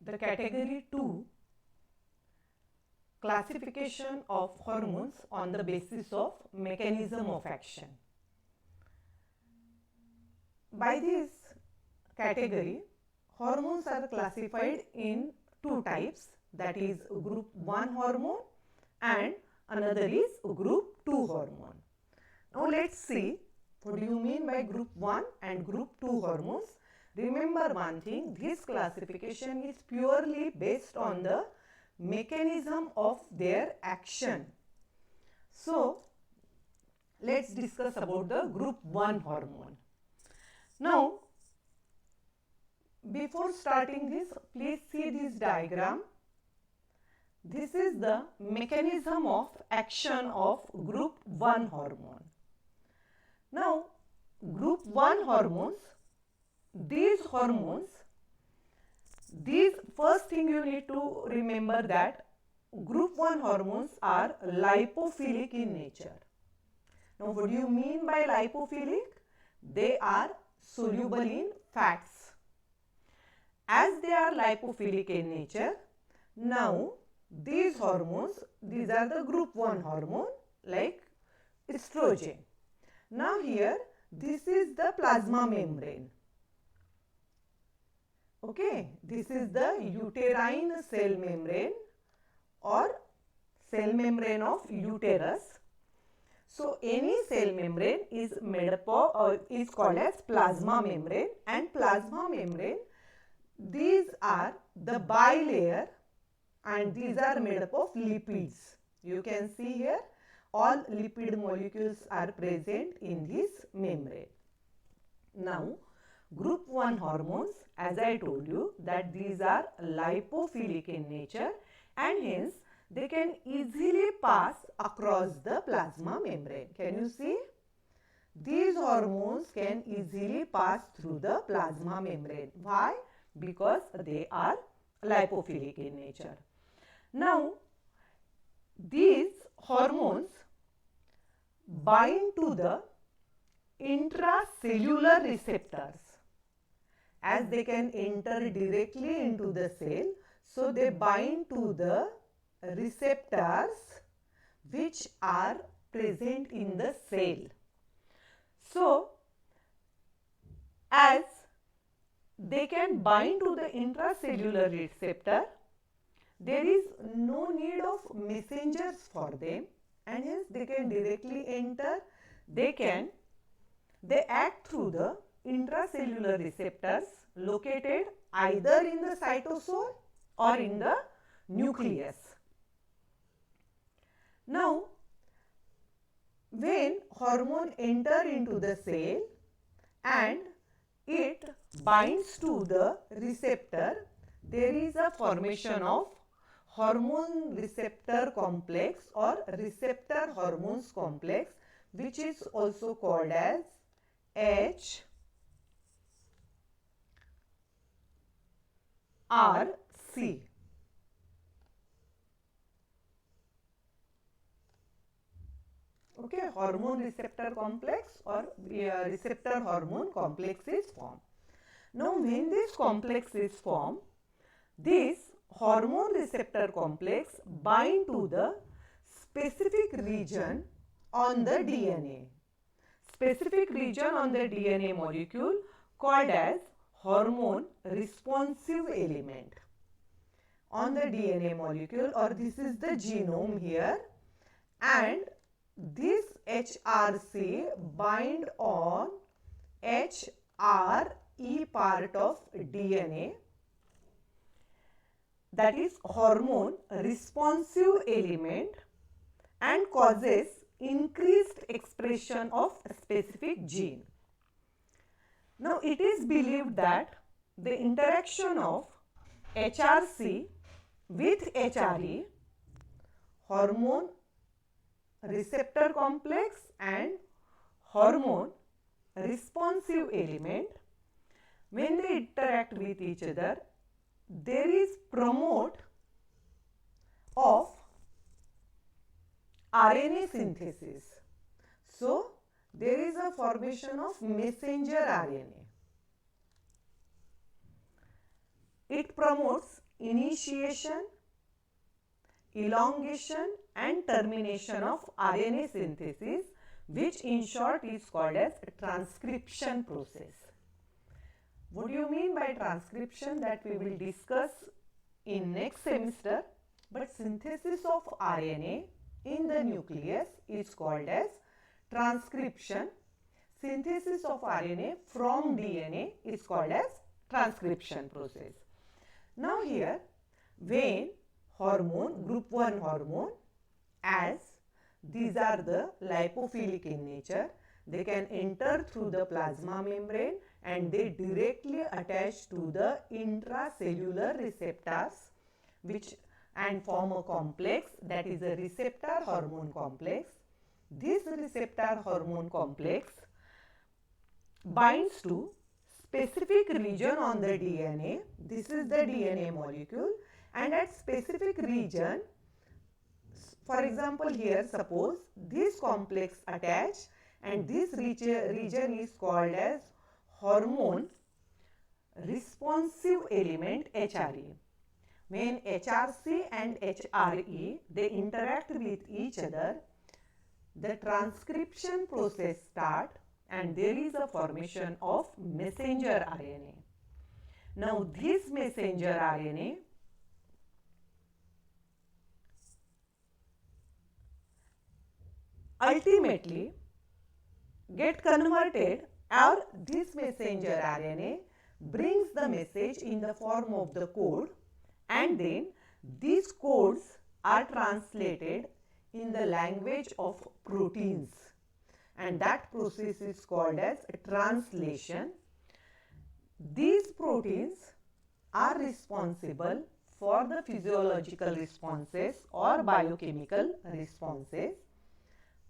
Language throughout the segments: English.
the category 2, classification of hormones on the basis of mechanism of action. By this category, hormones are classified in two types, that is group 1 hormone and another is group 2 hormone. Now let's see what do you mean by group 1 and group 2 hormones. Remember one thing, this classification is purely based on the mechanism of their action. So let's discuss about the group 1 hormone. Now before starting this, please see this diagram. This is the mechanism of action of group 1 hormone. Now group 1 hormones, these first thing you need to remember that group 1 hormones are lipophilic in nature. Now what do you mean by lipophilic? They are soluble in fats. As they are lipophilic in nature, now these hormones, these are the group 1 hormone like estrogen. Now here, this is the plasma membrane. Okay, this is the uterine cell membrane or cell membrane of uterus. So any cell membrane is made up of or is called as plasma membrane, and plasma membrane, these are the bilayer and these are made up of lipids. You can see here all lipid molecules are present in this membrane. Now group 1 hormones, as I told you, that these are lipophilic in nature and hence they can easily pass across the plasma membrane. Can you see? These hormones can easily pass through the plasma membrane. Why? Because they are lipophilic in nature. Now these hormones bind to the intracellular receptors. As they can enter directly into the cell, so they bind to the receptors which are present in the cell. So as they can bind to the intracellular receptor, there is no need of messengers for them and hence they can directly enter. They act through the intracellular receptors located either in the cytosol or in the nucleus. Now when hormone enter into the cell and it binds to the receptor, there is a formation of hormone receptor complex or receptor hormones complex, which is also called as HRC. Okay, hormone receptor complex or receptor hormone complex is formed. Now when this complex is formed, this hormone receptor complex bind to the specific region on the DNA. Specific region on the DNA molecule called as hormone responsive element on the DNA molecule, or this is the genome here, and this HRC bind on HRE part of DNA, that is hormone responsive element, and causes increased expression of a specific gene. Now it is believed that the interaction of HRC with HRE, hormone receptor complex and hormone responsive element, when they interact with each other, there is promote of RNA synthesis. So there is a formation of messenger RNA. It promotes initiation, elongation and termination of RNA synthesis, which in short is called as transcription process. What do you mean by transcription? That we will discuss in next semester, but synthesis of RNA in the nucleus is called as transcription. Synthesis of RNA from DNA is called as transcription process. Now here, when hormone, group 1 hormone, as these are the lipophilic in nature, they can enter through the plasma membrane and they directly attach to the intracellular receptors which and form a complex, that is a receptor hormone complex. This receptor hormone complex binds to specific region on the DNA. This is the DNA molecule, and at specific region, for example here suppose this complex attach and this region is called as hormone responsive element HRE. When HRC and HRE they interact with each other, the transcription process start and there is a formation of messenger RNA. Now this messenger RNA ultimately get converted, or this messenger RNA brings the message in the form of the code, and then these codes are translated in the language of proteins, and that process is called as translation. These proteins are responsible for the physiological responses or biochemical responses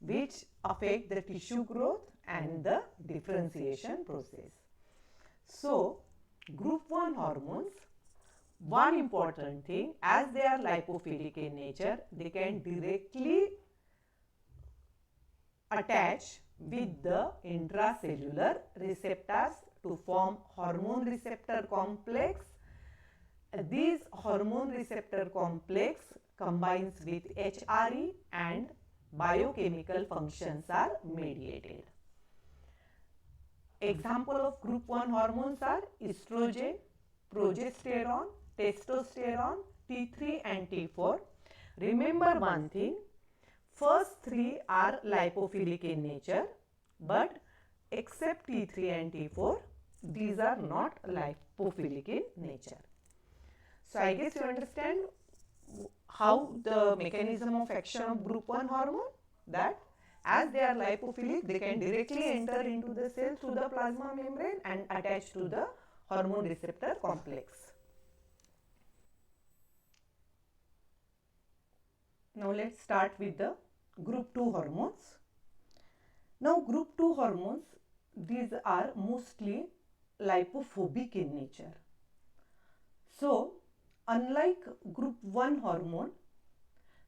which affect the tissue growth and the differentiation process. So, group 1 hormones, one important thing, as they are lipophilic in nature, they can directly attach with the intracellular receptors to form hormone receptor complex. This hormone receptor complex combines with HRE and biochemical functions are mediated. Example of group 1 hormones are estrogen, progesterone, testosterone, T3 and T4. Remember one thing, first three are lipophilic in nature, but except T3 and T4, these are not lipophilic in nature. So I guess you understand how the mechanism of action of group 1 hormone, that as they are lipophilic, they can directly enter into the cell through the plasma membrane and attach to the hormone receptor complex. Now let's start with the group 2 hormones. Now group 2 hormones, these are mostly lipophobic in nature. So unlike group 1 hormone,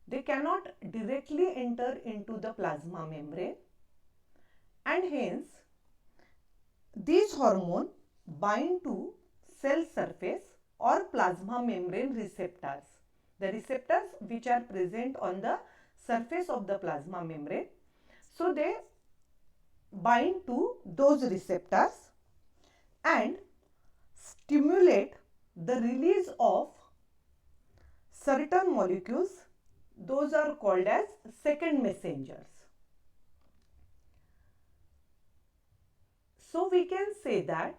they cannot directly enter into the plasma membrane, and hence these hormones bind to cell surface or plasma membrane receptors. The receptors which are present on the surface of the plasma membrane. So they bind to those receptors and stimulate the release of certain molecules. Those are called as second messengers. So we can say that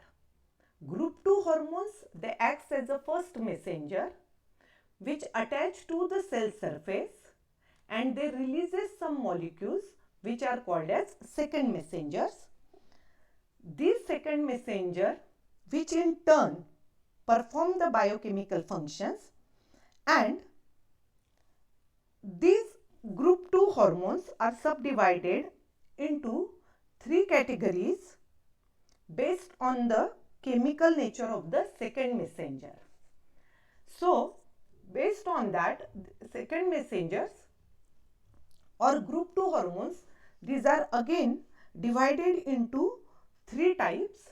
group 2 hormones, they act as a first messenger which attach to the cell surface and they releases some molecules which are called as second messengers. These second messenger which in turn perform the biochemical functions, and these group 2 hormones are subdivided into 3 categories based on the chemical nature of the second messenger. So based on that, second messengers or group 2 hormones, these are again divided into 3 types.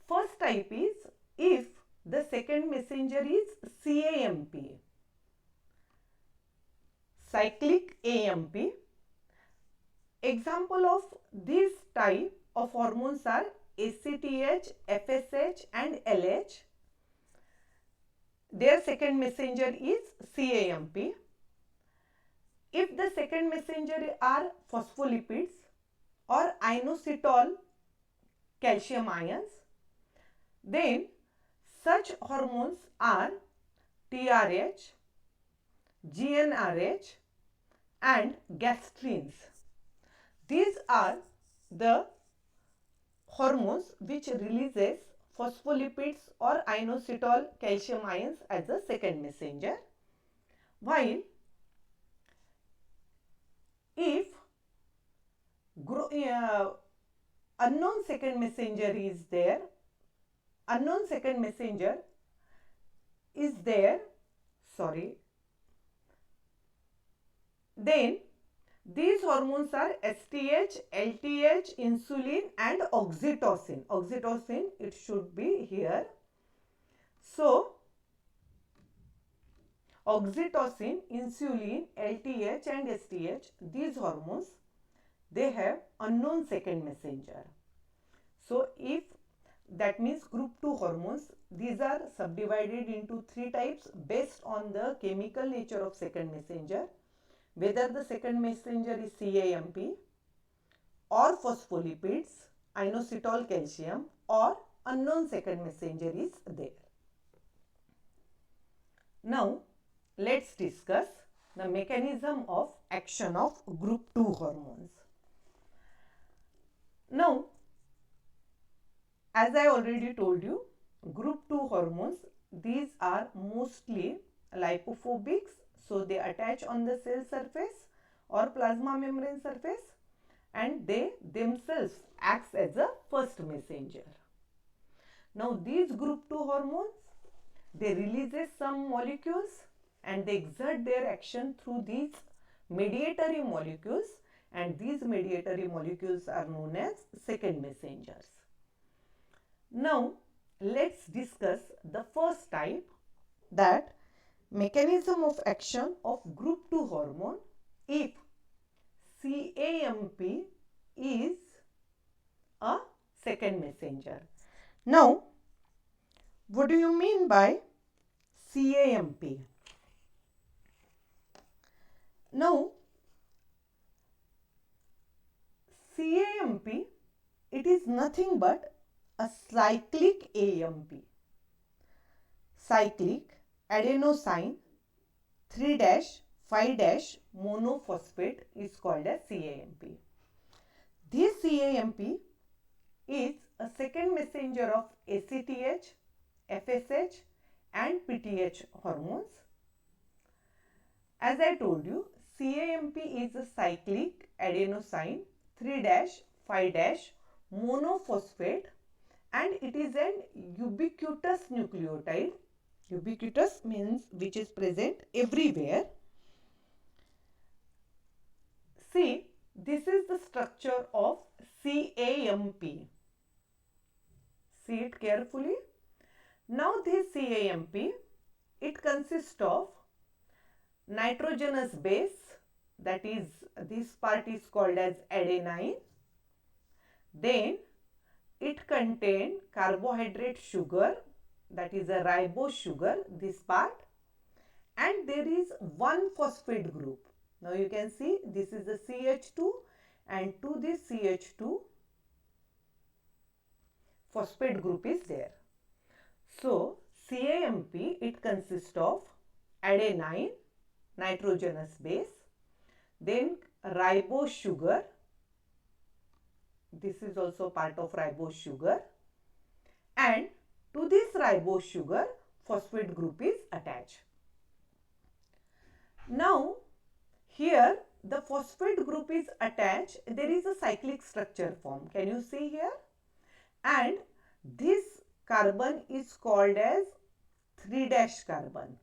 First type is if The second messenger is CAMP, cyclic AMP. Example of this type of hormones are ACTH, FSH and LH. Their second messenger is CAMP. If the second messenger are phospholipids or inositol calcium ions, then such hormones are TRH, GnRH and gastrins. These are the hormones which releases phospholipids or inositol calcium ions as a second messenger, while if unknown second messenger is there, then these hormones are STH, LTH, insulin and oxytocin. Oxytocin, it should be here. So, oxytocin, insulin, LTH and STH, these hormones, they have unknown second messenger. So, if that means group 2 hormones, these are subdivided into 3 types based on the chemical nature of second messenger, whether the second messenger is CAMP or phospholipids, inositol calcium or unknown second messenger is there. Now, let's discuss the mechanism of action of group 2 hormones. Now, as I already told you, group 2 hormones, these are mostly lipophobics, so they attach on the cell surface or plasma membrane surface and they themselves acts as a first messenger. Now, these group 2 hormones, they releases some molecules and they exert their action through these mediatory molecules, and these mediatory molecules are known as second messengers. Now, let's discuss the first type, that mechanism of action of group 2 hormone if CAMP is a second messenger. Now, what do you mean by CAMP? Now, CAMP, it is nothing but a cyclic AMP. Cyclic adenosine 3-5- monophosphate is called as CAMP. This CAMP is a second messenger of ACTH, FSH and PTH hormones. As I told you, CAMP is a cyclic adenosine 3-5- monophosphate and it is an ubiquitous nucleotide. Ubiquitous means which is present everywhere. See, this is the structure of CAMP. See it carefully. Now this CAMP, it consists of nitrogenous base, that is, this part is called as adenine. Then it contains carbohydrate sugar, that is a ribose sugar, this part, and there is one phosphate group. Now you can see this is the CH2 and to this CH2 phosphate group is there. So CAMP, it consists of adenine, nitrogenous base, then ribose sugar, this is also part of ribose sugar, and to this ribose sugar phosphate group is attached. Now here the phosphate group is attached, there is a cyclic structure formed. Can you see here? And this carbon is called as 3' carbon.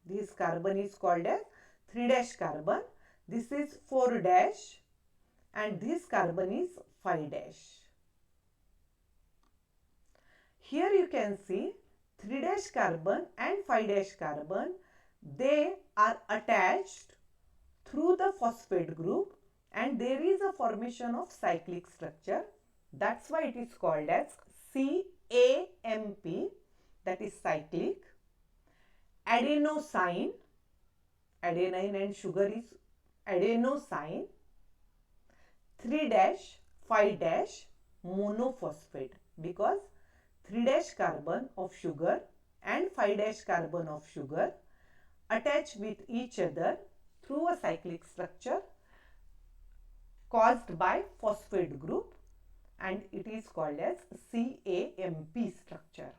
This carbon is called as 3' carbon. This is 4' and this carbon is 5'. Here you can see 3' carbon and 5' carbon, they are attached through the phosphate group and there is a formation of cyclic structure. That's why it is called as CAMP, that is cyclic. Adenosine, adenine and sugar is adenosine. 3' 5' monophosphate, because 3' carbon of sugar and 5' carbon of sugar attach with each other through a cyclic structure caused by phosphate group, and it is called as CAMP structure.